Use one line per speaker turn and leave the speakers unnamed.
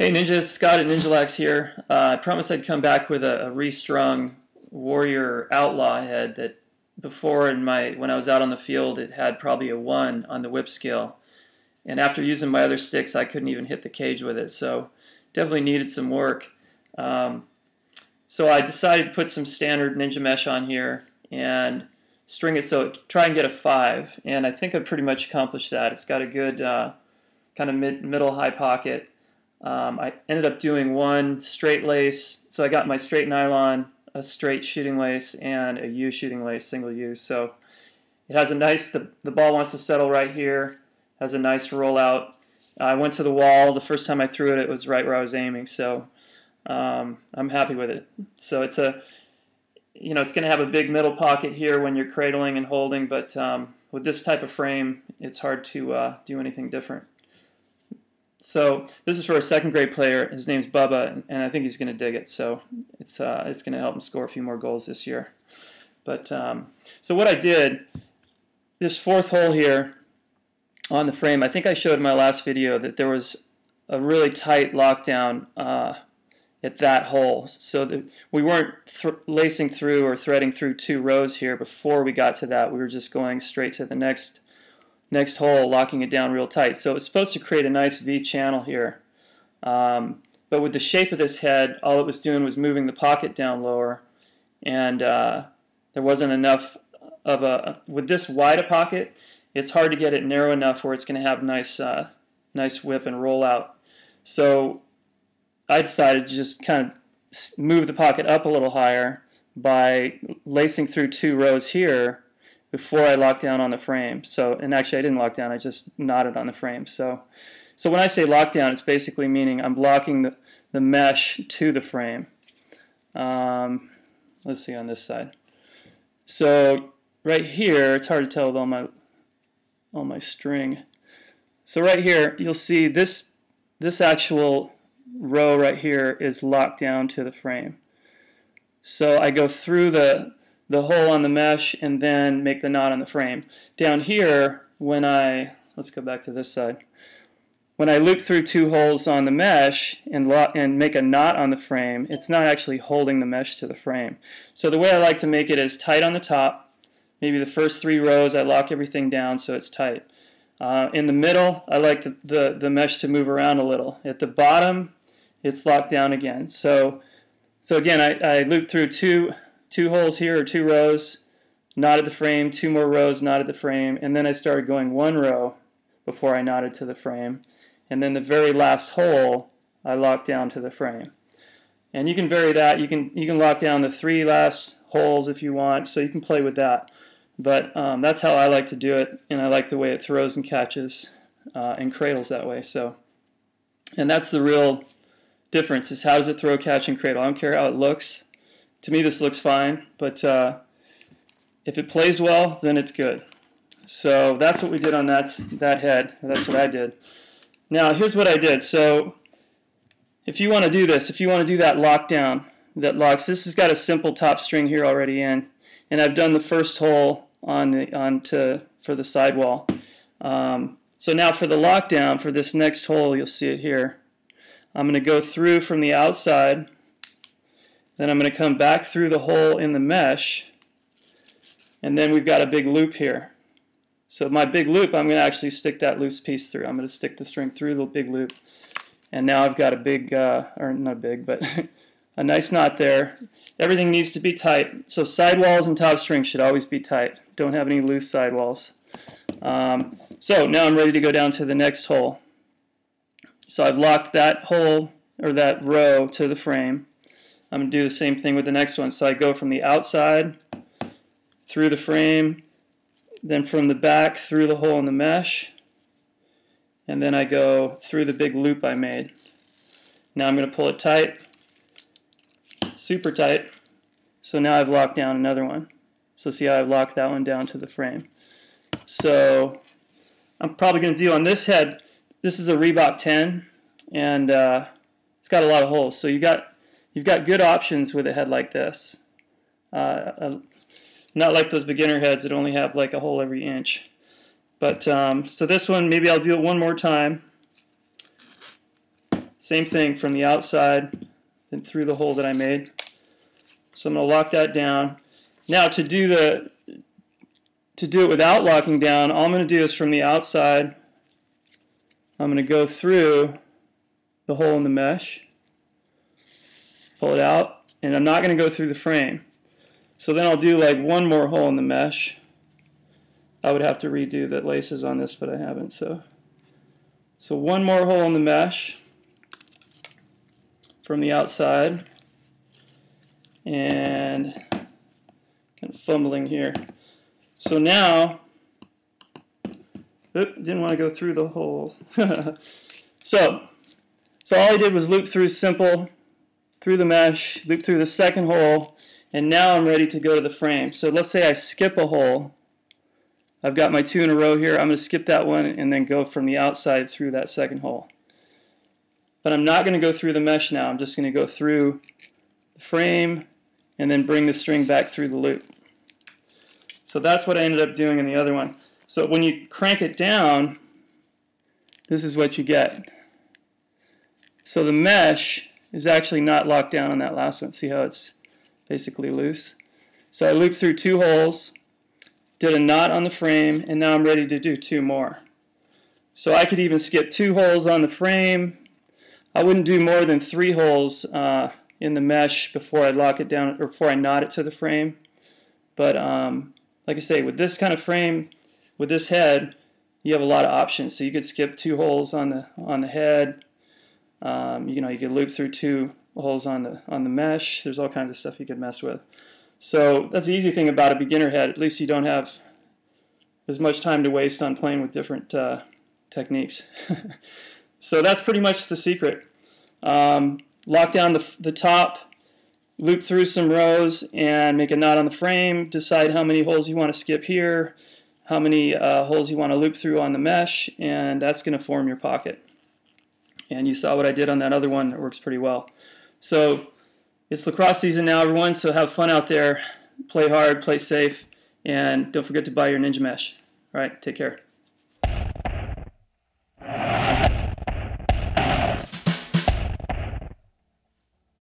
Hey Ninja, Scott at NinjaLax here. I promised I'd come back with a Restrung Warrior Outlaw head that before when I was out on the field it had probably a 1 on the whip scale. And after using my other sticks I couldn't even hit the cage with it, so definitely needed some work. So I decided to put some standard NinjaMesh on here and string it so try and get a 5, and I think I pretty much accomplished that. It's got a good kind of middle high pocket. I ended up doing one straight lace, so I got my straight nylon, a straight shooting lace, and a U shooting lace, single U. So it has a nice, the ball wants to settle right here, has a nice rollout. I went to the wall, the first time I threw it, it was right where I was aiming, so I'm happy with it. So it's it's going to have a big middle pocket here when you're cradling and holding, but with this type of frame, it's hard to do anything different. So this is for a second grade player. His name's Bubba, and I think he's going to dig it. So it's going to help him score a few more goals this year. But so what I did, this fourth hole here on the frame, I think I showed in my last video that there was a really tight lockdown at that hole, so that we weren't lacing through or threading through 2 rows here before we got to that. We were just going straight to the next hole, locking it down real tight. So it's supposed to create a nice V channel here. But with the shape of this head, all it was doing was moving the pocket down lower, and there wasn't enough of with this wide a pocket, it's hard to get it narrow enough where it's going to have nice whip and roll out. So I decided to just kind of move the pocket up a little higher by lacing through 2 rows here before I locked down on the frame. So, and actually I didn't lock down, I just knotted on the frame. So when I say lockdown, it's basically meaning I'm locking the mesh to the frame. Let's see on this side. So right here, it's hard to tell with all my string. So right here, you'll see this actual row right here is locked down to the frame. So I go through the hole on the mesh and then make the knot on the frame. Down here, let's go back to this side. When I loop through 2 holes on the mesh and make a knot on the frame, it's not actually holding the mesh to the frame. So the way I like to make it is tight on the top. Maybe the first 3 rows I lock everything down so it's tight. In the middle, I like the mesh to move around a little. At the bottom, it's locked down again. So again, I loop through two holes here, or 2 rows, knotted the frame, 2 more rows, knotted the frame, and then I started going 1 row before I knotted to the frame. And then the very last hole, I locked down to the frame. And you can vary that. You can lock down the 3 last holes if you want, so you can play with that. But that's how I like to do it, and I like the way it throws and catches and cradles that way. So, and that's the real difference, is how does it throw, catch, and cradle. I don't care how it looks. To me this looks fine, but if it plays well, then it's good. So that's what we did on that head. That's what I did. Now here's what I did. So if you want to do this, if you want to do that lockdown that locks, this has got a simple top string here already in, and I've done the first hole for the sidewall. So now for the lockdown for this next hole, you'll see it here. I'm going to go through from the outside. Then I'm going to come back through the hole in the mesh, and then we've got a big loop here. So my big loop, I'm going to actually stick that loose piece through. I'm going to stick the string through the big loop, and now I've got a big, or not big, but a nice knot there. Everything needs to be tight. So sidewalls and top strings should always be tight. Don't have any loose sidewalls. So now I'm ready to go down to the next hole. So I've locked that hole, or that row, to the frame. I'm going to do the same thing with the next one. So I go from the outside through the frame, then from the back through the hole in the mesh, and then I go through the big loop I made. Now I'm going to pull it tight, super tight. So now I've locked down another one. So see how I've locked that one down to the frame. So I'm probably going to do on this head, this is a Reebok 10, and it's got a lot of holes. So you've got good options with a head like this. Not like those beginner heads that only have like a hole every inch. But so this one, maybe I'll do it one more time. Same thing from the outside and through the hole that I made. So I'm going to lock that down. Now to do it without locking down, all I'm going to do is from the outside, I'm going to go through the hole in the mesh, pull it out, and I'm not going to go through the frame. So then I'll do like one more hole in the mesh. I would have to redo the laces on this, but I haven't. So one more hole in the mesh from the outside, and kind of fumbling here. So now, didn't want to go through the hole. So all I did was loop through simple, through the mesh, loop through the second hole, and now I'm ready to go to the frame. So let's say I skip a hole. I've got my 2 in a row here. I'm going to skip that one and then go from the outside through that second hole. But I'm not going to go through the mesh now. I'm just going to go through the frame and then bring the string back through the loop. So that's what I ended up doing in the other one. So when you crank it down, this is what you get. So the mesh is actually not locked down on that last one. See how it's basically loose? So I looped through 2 holes, did a knot on the frame, and now I'm ready to do 2 more. So I could even skip 2 holes on the frame. I wouldn't do more than 3 holes in the mesh before I lock it down, or before I knot it to the frame. But like I say, with this kind of frame, with this head, you have a lot of options. So you could skip 2 holes on the head. You could loop through 2 holes on the mesh. There's all kinds of stuff you could mess with. So that's the easy thing about a beginner head. At least you don't have as much time to waste on playing with different techniques. So that's pretty much the secret. Lock down the top, loop through some rows, and make a knot on the frame. Decide how many holes you want to skip here, how many holes you want to loop through on the mesh, and that's going to form your pocket. And you saw what I did on that other one. It works pretty well. So it's lacrosse season now, everyone, so have fun out there. Play hard, play safe, and don't forget to buy your NinjaMesh. All right, take care.